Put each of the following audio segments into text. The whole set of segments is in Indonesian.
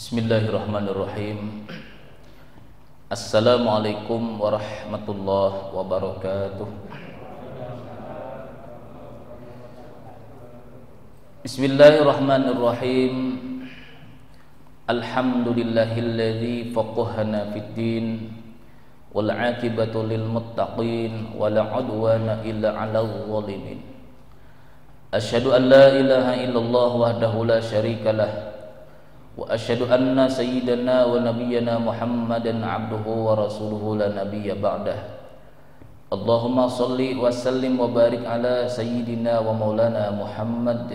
Bismillahirrahmanirrahim. Assalamualaikum warahmatullahi wabarakatuh. Bismillahirrahmanirrahim. Alhamdulillahilladzi faqahana fid din wal 'aqibatu lil muttaqin wala 'udwana illa 'alal zalimin. Asyhadu an la ilaha illallah wahdahu la syarikalah wa asyhadu anna sayyidana wa nabiyyana Muhammadan abduhu wa rasuluhu la nabiyya ba'dah. Allahumma salli wa sallim wa barik ala sayyidina wa maulana Muhammad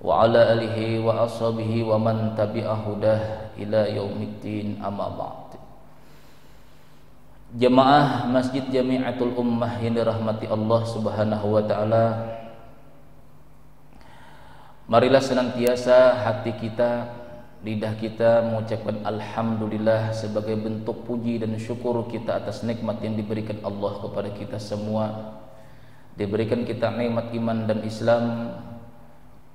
wa ala alihi wa ashabihi wa man tabi'a hudah ila yaumiddin, amma ba'd. Jemaah Masjid Jami'atul Ummah yang dirahmati Allah Subhanahu wa taala, marilah senantiasa hati kita, lidah kita mengucapkan alhamdulillah sebagai bentuk puji dan syukur kita atas nikmat yang diberikan Allah kepada kita semua. Diberikan kita nikmat iman dan Islam,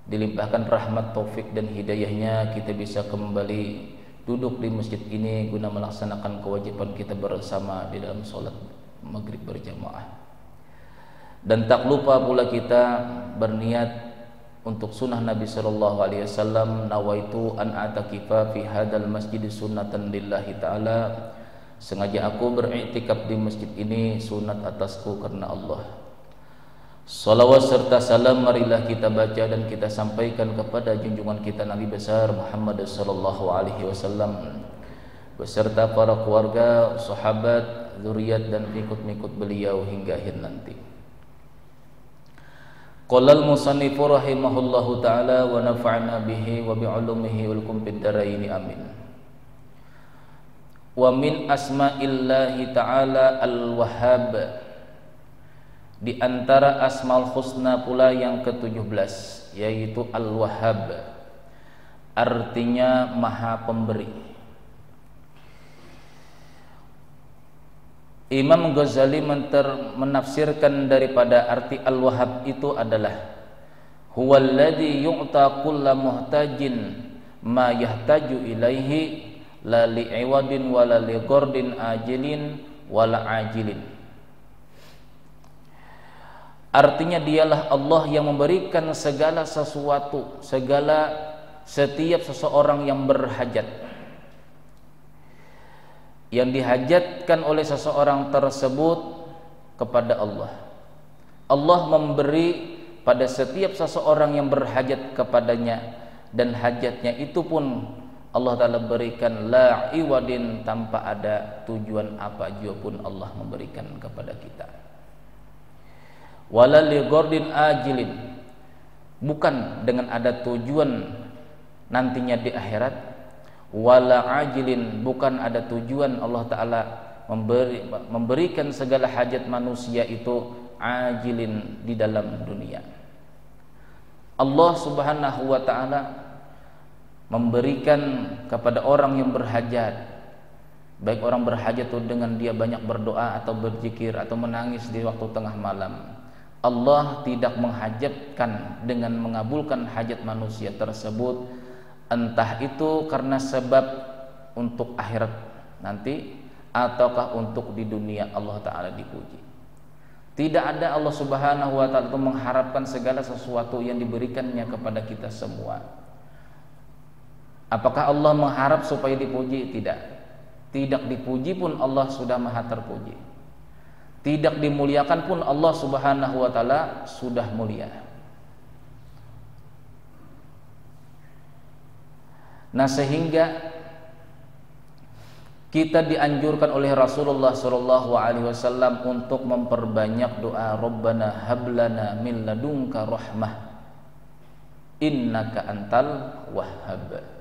dilimpahkan rahmat, taufik dan hidayahnya, kita bisa kembali duduk di masjid ini guna melaksanakan kewajiban kita bersama di dalam sholat maghrib berjamaah. Dan tak lupa pula kita berniat untuk sunnah Nabi sallallahu alaihi wasallam, nawaitu an atakifa fi hadzal masjid sunnatan lillahi taala. Sengaja aku beriktikaf di masjid ini sunat atasku karena Allah. Salawat serta salam marilah kita baca dan kita sampaikan kepada junjungan kita Nabi besar Muhammad sallallahu alaihi wasallam beserta para keluarga, sahabat, zuriat dan pengikut-pengikut beliau hingga akhir nanti. Qala al-musannifu rahimahullahu ta'ala wa nafa'na bihi wa bi'ulumihi wal kum fid dharain, amin. Wa min asma'illahi ta'ala al-Wahhab, di antara asmaul husna pula yang ke-17 yaitu al-Wahhab, artinya maha pemberi. Imam Ghazali menafsirkan daripada arti al-Wahhab itu adalah huwallazi yu'ta kulla muhtajin ma yahtaju ilaihi la li'iwadin wala lighardin ajilin wala ajilin. Artinya dialah Allah yang memberikan segala sesuatu, setiap seseorang yang berhajat, yang dihajatkan oleh seseorang tersebut kepada Allah. Allah memberi pada setiap seseorang yang berhajat kepadanya, dan hajatnya itu pun Allah Ta'ala berikan la iwadin, tanpa ada tujuan apa jua pun Allah memberikan kepada kita. Wala li ghardin ajilin, bukan dengan ada tujuan nantinya di akhirat. Wala ajilin, bukan ada tujuan Allah Ta'ala memberikan segala hajat manusia itu ajilin di dalam dunia. Allah Subhanahu wa Ta'ala memberikan kepada orang yang berhajat, baik orang berhajat itu dengan dia banyak berdoa atau berzikir atau menangis di waktu tengah malam, Allah tidak menghajatkan dengan mengabulkan hajat manusia tersebut, entah itu karena sebab untuk akhirat nanti ataukah untuk di dunia Allah Ta'ala dipuji. Tidak ada Allah Subhanahu wa Ta'ala itu mengharapkan segala sesuatu yang diberikannya kepada kita semua. Apakah Allah mengharap supaya dipuji? Tidak. Tidak dipuji pun Allah sudah maha terpuji. Tidak dimuliakan pun Allah Subhanahu wa Ta'ala sudah mulia. Nah, sehingga kita dianjurkan oleh Rasulullah sallallahu alaihi wasallam untuk memperbanyak doa Rabbana hablana min ladunka rahmah innaka antal wahhab.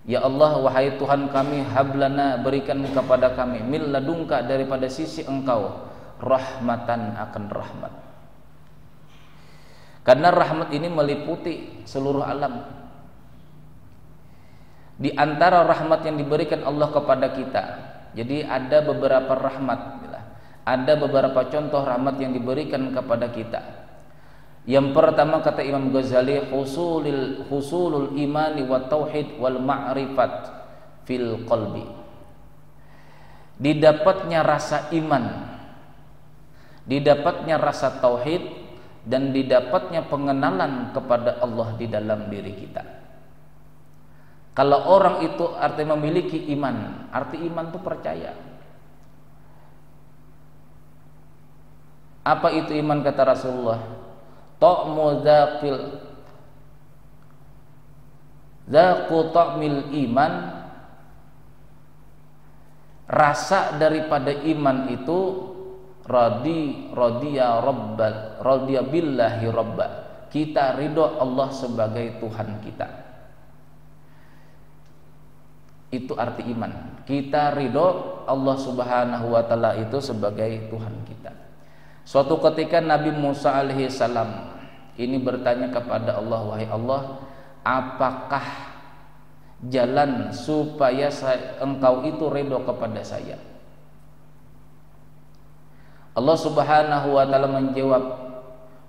Ya Allah, wahai Tuhan kami, hablana, berikan kepada kami, min ladunka, daripada sisi Engkau, rahmatan, akan rahmat. Karena rahmat ini meliputi seluruh alam. Di antara rahmat yang diberikan Allah kepada kita, jadi ada beberapa rahmat, ada beberapa contoh rahmat yang diberikan kepada kita. Yang pertama kata Imam Ghazali, husulul imani wa tauhid wal ma'rifat fil qalbi. Didapatnya rasa iman, didapatnya rasa tauhid, dan didapatnya pengenalan kepada Allah di dalam diri kita. Kalau orang itu artinya memiliki iman, arti iman itu percaya. Apa itu iman kata Rasulullah? Ta'mu zaqu ta'mil iman, rasa daripada iman itu radiya billahi rabba, kita ridho Allah sebagai Tuhan kita. Itu arti iman, kita ridho Allah subhanahu wa ta'ala itu sebagai Tuhan kita. Suatu ketika Nabi Musa alaihi salam ini bertanya kepada Allah, wahai Allah, apakah jalan supaya engkau itu ridho kepada saya? Allah subhanahu wa ta'ala menjawab,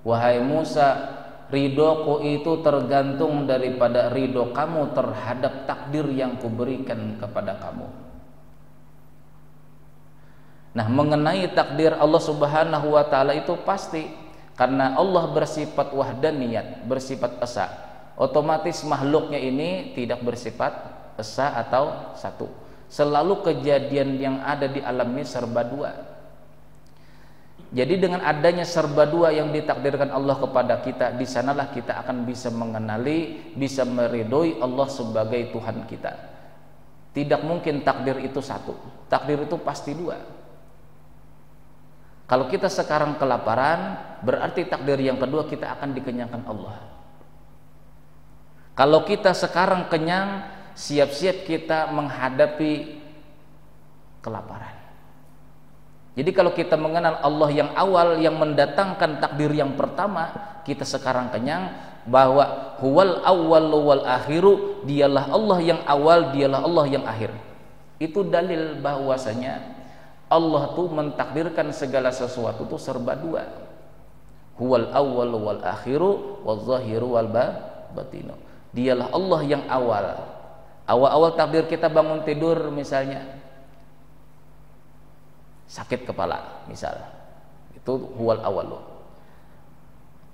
wahai Musa, ridhoku itu tergantung daripada ridho kamu terhadap takdir yang kuberikan kepada kamu. Nah, mengenai takdir Allah subhanahu wa ta'ala itu pasti, karena Allah bersifat wahdaniyat, bersifat esa, otomatis makhluknya ini tidak bersifat esa atau satu. Selalu kejadian yang ada di alam ini serba dua. Jadi dengan adanya serba dua yang ditakdirkan Allah kepada kita, di sanalah kita akan bisa mengenali, bisa meridhoi Allah sebagai Tuhan kita. Tidak mungkin takdir itu satu, takdir itu pasti dua. Kalau kita sekarang kelaparan, berarti takdir yang kedua kita akan dikenyangkan Allah. Kalau kita sekarang kenyang, siap-siap kita menghadapi kelaparan. Jadi kalau kita mengenal Allah yang awal, yang mendatangkan takdir yang pertama, kita sekarang kenyang, bahwa huwal awwalu wal akhiru, dialah Allah yang awal, dialah Allah yang akhir. Itu dalil bahwasanya Allah tuh mentakdirkan segala sesuatu tuh serba dua. Huwal awwalu wal akhiru wal zahiru wal batinu. Dialah Allah yang awal. Awal-awal takdir kita bangun tidur misalnya sakit kepala misal. Itu huwal awwalu.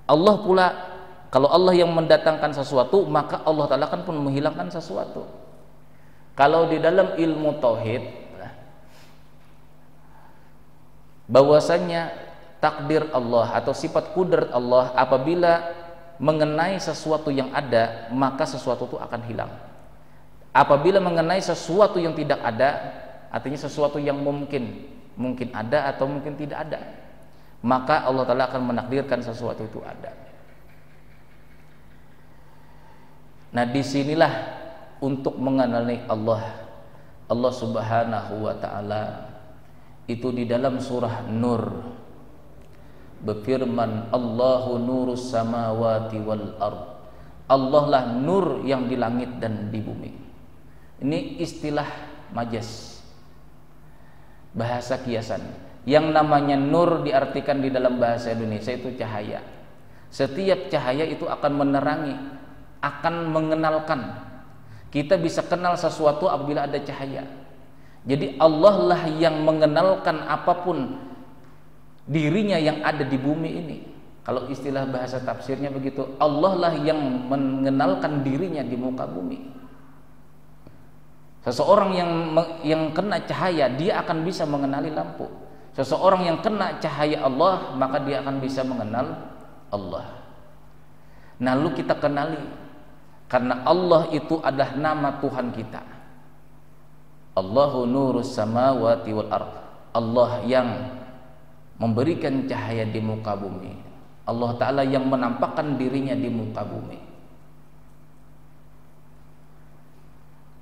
Allah pula, kalau Allah yang mendatangkan sesuatu, maka Allah Ta'ala kan pun menghilangkan sesuatu. Kalau di dalam ilmu tauhid, bahwasanya takdir Allah atau sifat kudrat Allah apabila mengenai sesuatu yang ada, maka sesuatu itu akan hilang. Apabila mengenai sesuatu yang tidak ada, artinya sesuatu yang mungkin ada atau mungkin tidak ada, maka Allah Ta'ala akan menakdirkan sesuatu itu ada. Nah, disinilah untuk mengenali Allah subhanahu wa ta'ala itu di dalam surah Nur berfirman, Allahu nurus samawati wal ard. Allah lah nur yang di langit dan di bumi. Ini istilah majas, bahasa kiasan. Yang namanya nur diartikan di dalam bahasa Indonesia itu cahaya. Setiap cahaya itu akan menerangi, akan mengenalkan. Kita bisa kenal sesuatu apabila ada cahaya. Jadi Allah lah yang mengenalkan apapun dirinya yang ada di bumi ini. Kalau istilah bahasa tafsirnya begitu, Allah lah yang mengenalkan dirinya di muka bumi. Seseorang yang kena cahaya, dia akan bisa mengenali lampu. Seseorang yang kena cahaya Allah, maka dia akan bisa mengenal Allah. Nah, lalu kita kenali, karena Allah itu adalah nama Tuhan kita. Allahu nurus samawati wal ard. Allah yang memberikan cahaya di muka bumi. Allah Ta'ala yang menampakkan dirinya di muka bumi.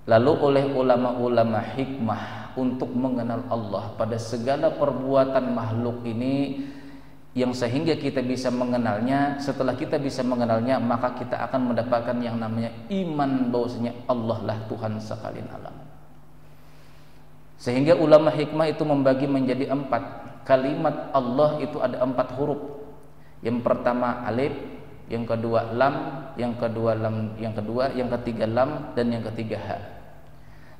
Lalu oleh ulama-ulama hikmah untuk mengenal Allah pada segala perbuatan makhluk ini, yang sehingga kita bisa mengenalnya. Setelah kita bisa mengenalnya, maka kita akan mendapatkan yang namanya iman bahwasanya Allah lah Tuhan sekalian alam. Sehingga ulama hikmah itu membagi menjadi 4. Kalimat Allah itu ada 4 huruf. Yang pertama alif, yang kedua lam, yang kedua lam, yang ketiga lam, dan yang ketiga ha.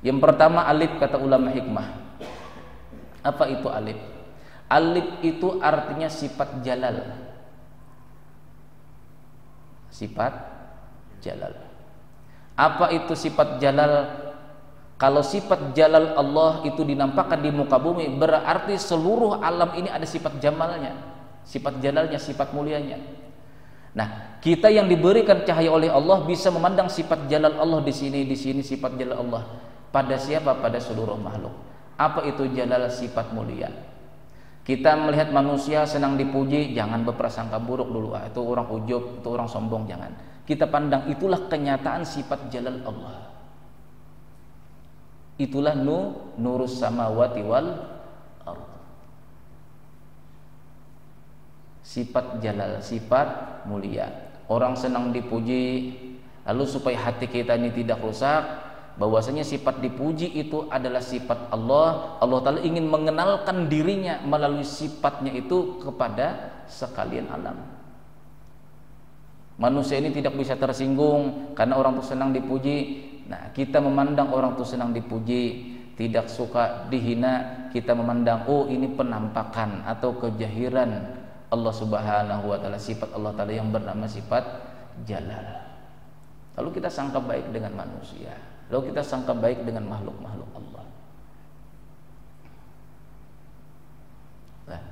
Yang pertama alif, kata ulama hikmah. Apa itu alif? Alif itu artinya sifat jalal. Sifat jalal. Apa itu sifat jalal? Kalau sifat jalal Allah itu dinampakkan di muka bumi, berarti seluruh alam ini ada sifat jamalnya, sifat jalalnya, sifat mulianya. Nah, kita yang diberikan cahaya oleh Allah bisa memandang sifat jalal Allah di sini sifat jalal Allah. Pada siapa? Pada seluruh makhluk. Apa itu jalal? Sifat mulia. Kita melihat manusia senang dipuji, jangan berprasangka buruk dulu. Itu orang ujub, itu orang sombong, jangan. Kita pandang itulah kenyataan sifat jalal Allah. Itulah nurus samawati wal ardh. Sifat jalal, sifat mulia. Orang senang dipuji, lalu supaya hati kita ini tidak rusak, bahwasanya sifat dipuji itu adalah sifat Allah. Allah Ta'ala ingin mengenalkan dirinya melalui sifatnya itu kepada sekalian alam. Manusia ini tidak bisa tersinggung karena orang itu senang dipuji. Nah, kita memandang orang itu senang dipuji, tidak suka dihina, kita memandang, oh ini penampakan atau kejahiran Allah Subhanahu wa Ta'ala, sifat Allah Ta'ala yang bernama sifat jalal. Lalu kita sangka baik dengan manusia, lalu kita sangka baik dengan makhluk-makhluk Allah. Nah,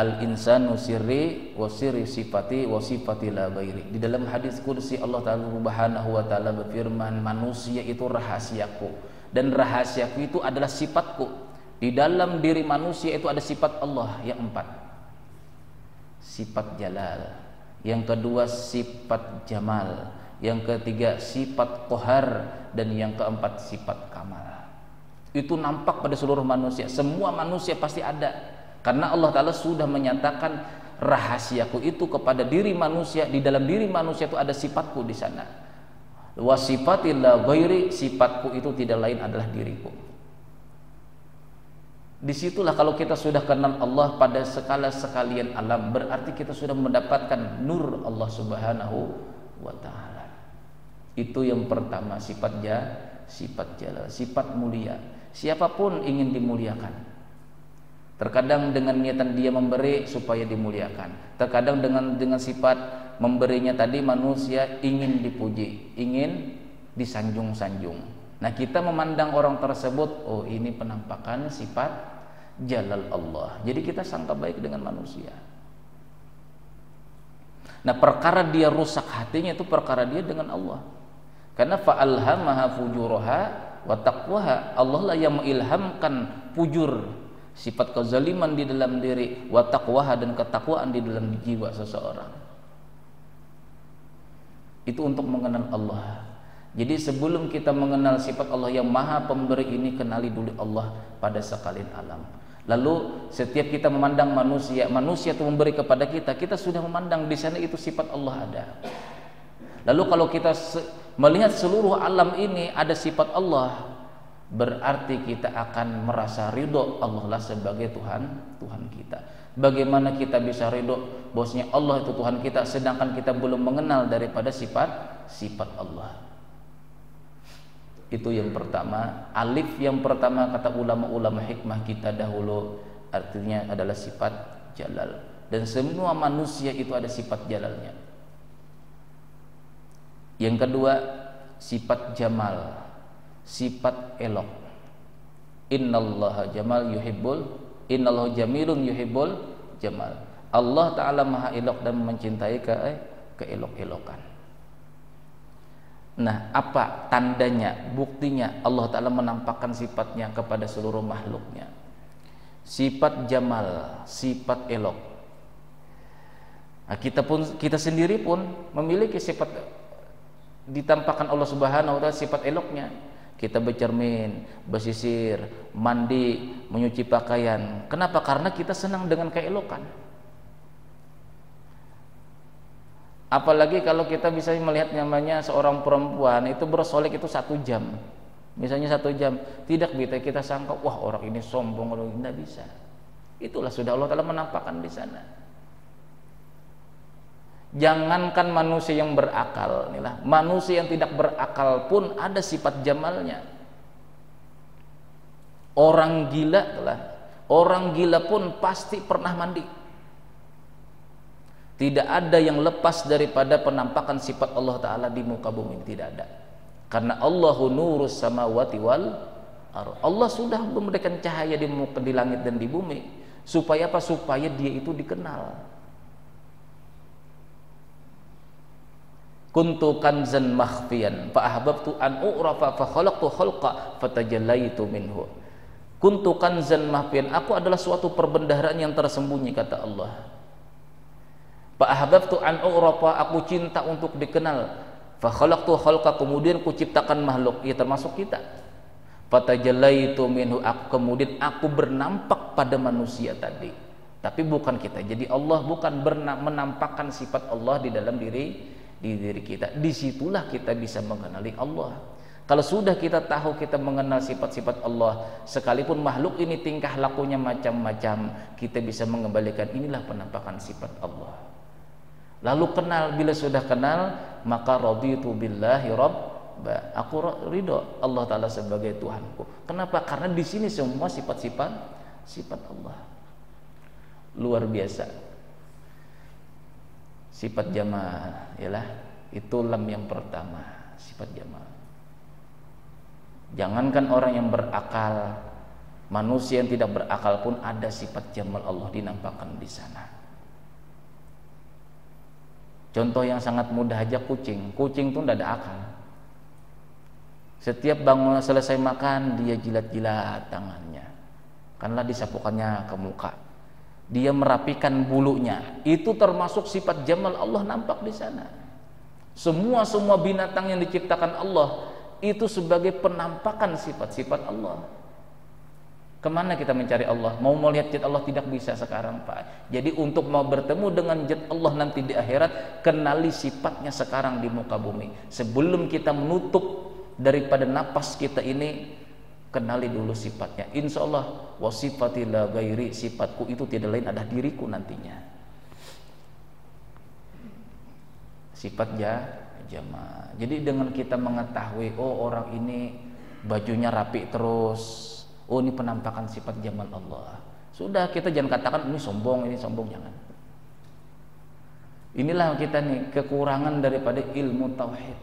al-insanu sirri wa sirri sifati wa sifati la ghairi. Di dalam hadis qudsi Allah Ta'ala Subhanahu wa Ta'ala berfirman, manusia itu rahasiaku dan rahasiaku itu adalah sifatku. Di dalam diri manusia itu ada sifat Allah yang 4. Sifat jalal, yang kedua sifat jamal, yang ketiga sifat qahar, dan yang keempat sifat kamal. Itu nampak pada seluruh manusia. Semua manusia pasti ada. Karena Allah Ta'ala sudah menyatakan rahasiaku itu kepada diri manusia. Di dalam diri manusia itu ada sifatku di sana. Wa sifatillah ghairi, sifatku itu tidak lain adalah diriku. Disitulah kalau kita sudah kenal Allah pada skala sekalian alam, berarti kita sudah mendapatkan nur Allah Subhanahu wa Ta'ala. Itu yang pertama, sifat jalal, sifat mulia. Siapapun ingin dimuliakan. Terkadang dengan niatan dia memberi supaya dimuliakan. Terkadang dengan sifat memberinya tadi manusia ingin dipuji, ingin disanjung-sanjung. Nah, kita memandang orang tersebut, oh ini penampakan sifat jalal Allah. Jadi kita sangka baik dengan manusia. Nah, perkara dia rusak hatinya itu perkara dia dengan Allah. Karena fa'alhamaha fujuraha wa taqwaha. Allah lah yang mengilhamkan fujur, sifat kezaliman di dalam diri, wa taqwaha, dan ketakwaan di dalam jiwa seseorang. Itu untuk mengenal Allah. Jadi sebelum kita mengenal sifat Allah yang maha pemberi ini, kenali dulu Allah pada sekalian alam. Lalu setiap kita memandang manusia itu memberi kepada kita, kita sudah memandang di sana itu sifat Allah ada. Lalu kalau kita melihat seluruh alam ini ada sifat Allah, berarti kita akan merasa ridho Allah lah sebagai Tuhan kita. Bagaimana kita bisa ridho bahwasanya Allah itu Tuhan kita, sedangkan kita belum mengenal daripada sifat Allah. Itu yang pertama. Alif yang pertama kata ulama-ulama hikmah kita dahulu artinya adalah sifat jalal, dan semua manusia itu ada sifat jalalnya. Yang kedua sifat jamal, sifat elok. Innallaha jamal yuhibbul, innallaha jamilun yuhibbul jamal. Allah Ta'ala maha elok dan mencintai keelok-elokan. Nah, apa tandanya, buktinya Allah Ta'ala menampakkan sifatnya kepada seluruh makhluknya? Sifat jamal, sifat elok. Nah, kita sendiri pun memiliki sifat, ditampakkan Allah Subhanahu wa Ta'ala sifat eloknya. Kita bercermin, bersisir, mandi, menyuci pakaian. Kenapa? Karena kita senang dengan keelokan. Apalagi kalau kita bisa melihat namanya seorang perempuan itu bersolek itu 1 jam, misalnya 1 jam, tidak bisa kita sangka wah orang ini sombong, orang tidak bisa. Itulah sudah Allah Ta'ala menampakkan di sana. Jangankan manusia yang berakal, inilah manusia yang tidak berakal pun ada sifat jamalnya. Orang gila pun pasti pernah mandi. Tidak ada yang lepas daripada penampakan sifat Allah Ta'ala di muka bumi, tidak ada. Karena Allahu nurus samawati wal ardh. Allah sudah memberikan cahaya di langit dan di bumi. Supaya apa? Supaya dia itu dikenal. Kuntu kanzan makhfiyan fa ahbabtu an u'rafa fa khalaqtu khalqa fatajallaitu minhu. Kuntu kanzan makhfiyan, aku adalah suatu perbendaharaan yang tersembunyi, kata Allah. Fa ahbabtu an u'rafa, aku cinta untuk dikenal. Fa khalaqtu khalqa, kemudian ku ciptakan makhluk, ya termasuk kita. Fatajallaitu minhu, kemudian aku bernampak pada manusia tadi. Tapi bukan kita. Jadi Allah bukan menampakkan sifat Allah di dalam diri kita. Disitulah kita bisa mengenali Allah. Kalau sudah kita tahu, kita mengenal sifat-sifat Allah, sekalipun makhluk ini tingkah lakunya macam-macam, kita bisa mengembalikan inilah penampakan sifat Allah. Lalu kenal, bila sudah kenal, maka raditu billahi rabba, aku ridho Allah Ta'ala sebagai Tuhanku. Kenapa? Karena di sini semua sifat Allah. Luar biasa. Sifat jamal, ialah itu lam yang pertama, sifat jamal. Jangankan orang yang berakal, manusia yang tidak berakal pun ada sifat jamal Allah dinampakkan di sana. Contoh yang sangat mudah aja, kucing tuh tidak ada akal. Setiap bangun selesai makan, dia jilat-jilat tangannya, karena disapukannya ke muka. Dia merapikan bulunya, itu termasuk sifat jamal Allah nampak di sana. Semua binatang yang diciptakan Allah itu sebagai penampakan sifat-sifat Allah. Kemana kita mencari Allah? Mau melihat zat Allah tidak bisa sekarang, Pak. Jadi untuk mau bertemu dengan zat Allah nanti di akhirat, kenali sifatnya sekarang di muka bumi. Sebelum kita menutup daripada napas kita ini, kenali dulu sifatnya. Insya Allah, wasifati la ghairi, sifatku itu tidak lain adalah diriku nantinya. Sifat jamal. Jadi dengan kita mengetahui, oh orang ini bajunya rapi terus, oh ini penampakan sifat jamal Allah. Sudah, kita jangan katakan ini sombong, jangan. Inilah kita nih kekurangan daripada ilmu tauhid,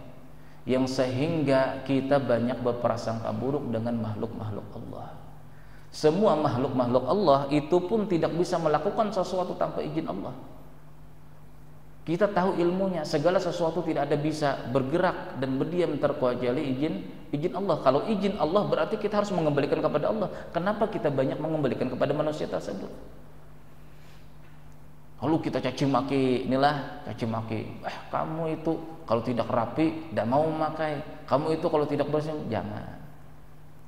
yang sehingga kita banyak berprasangka buruk dengan makhluk-makhluk Allah. Semua makhluk-makhluk Allah itu pun tidak bisa melakukan sesuatu tanpa izin Allah. Kita tahu ilmunya, segala sesuatu tidak ada bisa bergerak dan berdiam terkecuali izin Allah. Kalau izin Allah berarti kita harus mengembalikan kepada Allah. Kenapa kita banyak mengembalikan kepada manusia tersebut? Lalu kita caci maki, kamu itu kalau tidak rapi tidak mau memakai, kamu itu kalau tidak bersih, jangan.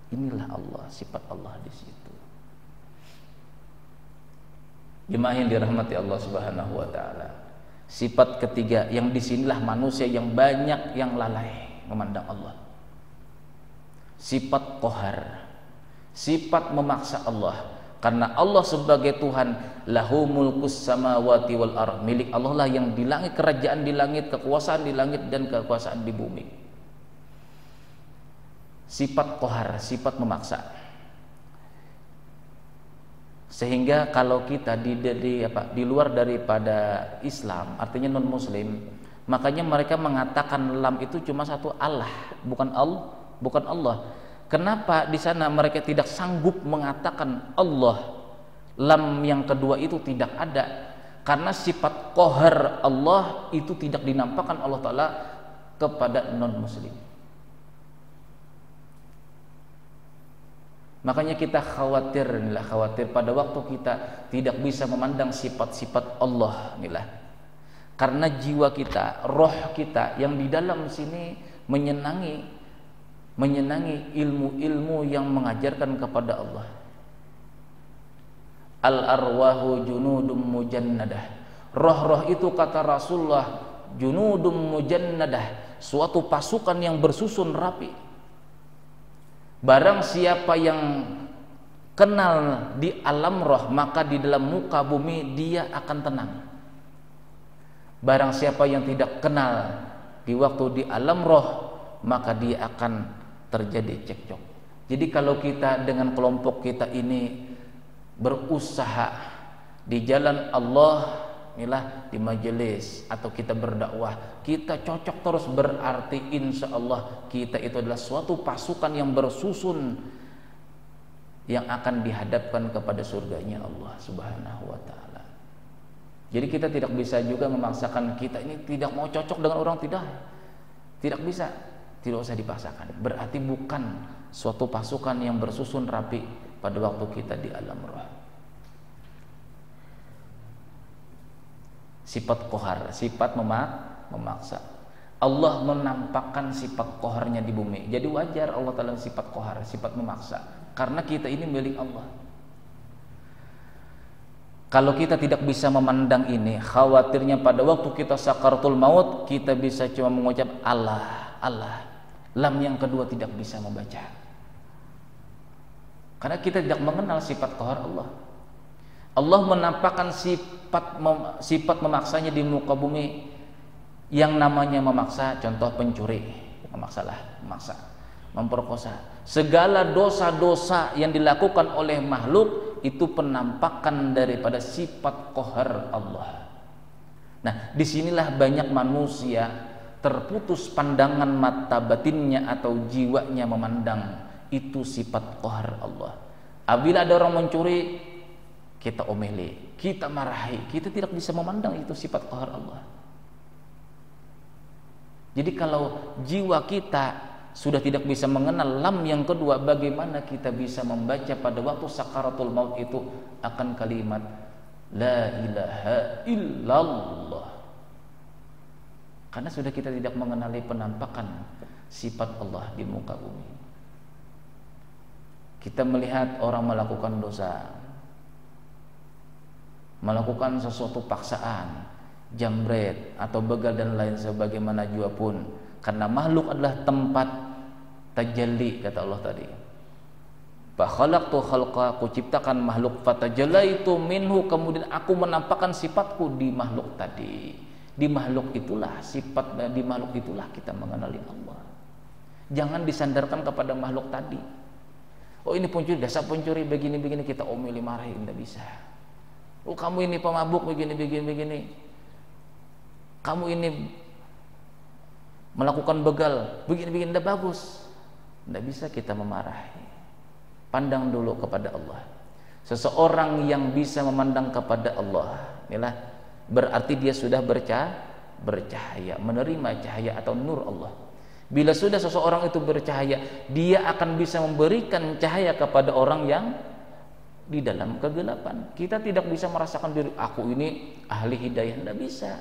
Inilah Allah, sifat Allah di situ. Jemaah yang dirahmati Allah Subhanahu wa taala. Sifat ketiga yang disinilah manusia yang banyak yang lalai memandang Allah. Sifat qahar, sifat memaksa Allah. Karena Allah sebagai Tuhan, lahu mulkus samawati wal ardh, milik Allah lah yang di langit, kerajaan di langit, kekuasaan di langit dan kekuasaan di bumi. Sifat qahar, sifat memaksa. Sehingga kalau kita di luar daripada Islam, artinya non muslim, makanya mereka mengatakan lam itu cuma satu Allah, bukan Allah. Kenapa di sana mereka tidak sanggup mengatakan Allah? Lam yang kedua itu tidak ada. Karena sifat qahar Allah itu tidak dinampakkan Allah Ta'ala kepada non-muslim. Makanya kita khawatir pada waktu kita tidak bisa memandang sifat-sifat Allah. Karena jiwa kita, roh kita yang di dalam sini menyenangi ilmu-ilmu yang mengajarkan kepada Allah. Al-arwahu junudum mujannadah. Roh-roh itu kata Rasulullah junudum mujannadah, suatu pasukan yang bersusun rapi. Barang siapa yang kenal di alam roh, maka di dalam muka bumi dia akan tenang. Barang siapa yang tidak kenal di waktu di alam roh, maka dia akan terjadi cekcok. Jadi kalau kita dengan kelompok kita ini berusaha di jalan Allah, inilah di majelis atau kita berdakwah, kita cocok terus, berarti insya Allah kita itu adalah suatu pasukan yang bersusun yang akan dihadapkan kepada surganya Allah Subhanahu wa ta'ala. Jadi kita tidak bisa juga memaksakan kita ini tidak mau cocok dengan orang, tidak bisa, tidak usah dipaksakan. Berarti bukan suatu pasukan yang bersusun rapi pada waktu kita di alam roh. Sifat kohar, sifat memaksa. Allah menampakkan sifat koharnya di bumi. Jadi wajar Allah Ta'ala sifat kohar, sifat memaksa, karena kita ini milik Allah. Kalau kita tidak bisa memandang ini, khawatirnya pada waktu kita sakaratul maut, kita bisa cuma mengucap Allah, Allah. Lam yang kedua tidak bisa membaca, karena kita tidak mengenal sifat kohar Allah. Allah menampakkan sifat memaksanya di muka bumi, yang namanya memaksa. Contoh pencuri, memaksa, memperkosa. Segala dosa-dosa yang dilakukan oleh makhluk itu penampakan daripada sifat qahar Allah. Nah, disinilah banyak manusia terputus pandangan mata batinnya atau jiwanya memandang itu sifat qahar Allah. Apabila ada orang mencuri, kita omeli, kita marahi, kita tidak bisa memandang itu sifat qahar Allah. Jadi kalau jiwa kita sudah tidak bisa mengenal lam yang kedua, bagaimana kita bisa membaca pada waktu sakaratul maut itu akan kalimat la ilaha illallah? Karena sudah kita tidak mengenali penampakan sifat Allah di muka bumi. Kita melihat orang melakukan dosa, melakukan sesuatu paksaan, jambret atau begal dan lain sebagaimana jua pun, karena makhluk adalah tempat tajalli, kata Allah tadi. Fa khalaqtu khalqa, aku ciptakan makhluk, fatajallaitu minhu, kemudian aku menampakkan sifatku di makhluk tadi. Di makhluk itulah sifat, di makhluk itulah kita mengenali Allah. Jangan disandarkan kepada makhluk tadi. Oh ini pencuri, dasar pencuri begini-begini, kita omeli marahi, tidak bisa. Oh kamu ini pemabuk begini. Kamu ini melakukan begal begini, tidak bagus. Tidak bisa kita memarahi. Pandang dulu kepada Allah. Seseorang yang bisa memandang kepada Allah, inilah berarti dia sudah bercahaya, menerima cahaya atau nur Allah. Bila sudah seseorang itu bercahaya, dia akan bisa memberikan cahaya kepada orang yang di dalam kegelapan. Kita tidak bisa merasakan diri aku ini ahli hidayah, tidak bisa.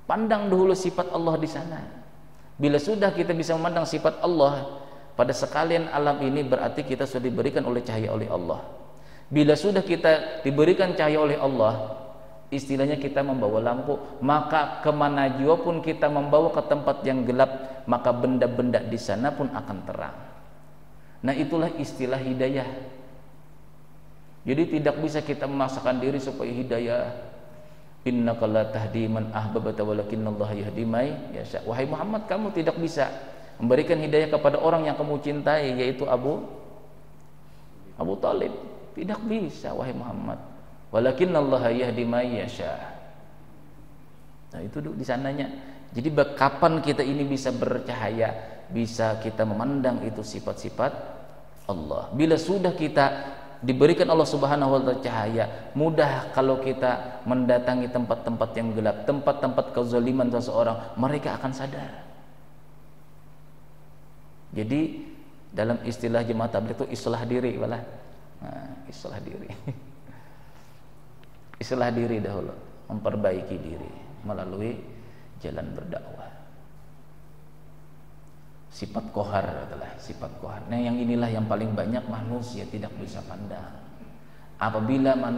Pandang dulu sifat Allah di sana. Bila sudah kita bisa memandang sifat Allah pada sekalian alam ini, berarti kita sudah diberikan oleh cahaya oleh Allah. Bila sudah kita diberikan cahaya oleh Allah, istilahnya kita membawa lampu, maka kemana jua pun kita membawa ke tempat yang gelap, maka benda-benda di sana pun akan terang. Nah itulah istilah hidayah. Jadi tidak bisa kita memaksakan diri supaya hidayah. Innaka la tahdi man ahbabta walakinallaha yahdi may yasha. Wahai Muhammad, kamu tidak bisa memberikan hidayah kepada orang yang kamu cintai, yaitu Abu Talib. Tidak bisa wahai Muhammad. Walakinallaha yahdi may yasha. Nah itu di sananya. Jadi kapan kita ini bisa bercahaya, bisa kita memandang itu sifat-sifat Allah. Bila sudah kita diberikan Allah Subhanahu wa ta'ala cahaya, mudah kalau kita mendatangi tempat-tempat yang gelap, tempat-tempat kezaliman seseorang, mereka akan sadar. Jadi dalam istilah jemaah tabligh itu islah diri, nah, islah diri. Islah diri dahulu, memperbaiki diri melalui jalan berdakwah. Sifat kohar adalah sifat kohar. Nah yang inilah yang paling banyak manusia tidak bisa pandang. Apabila manusia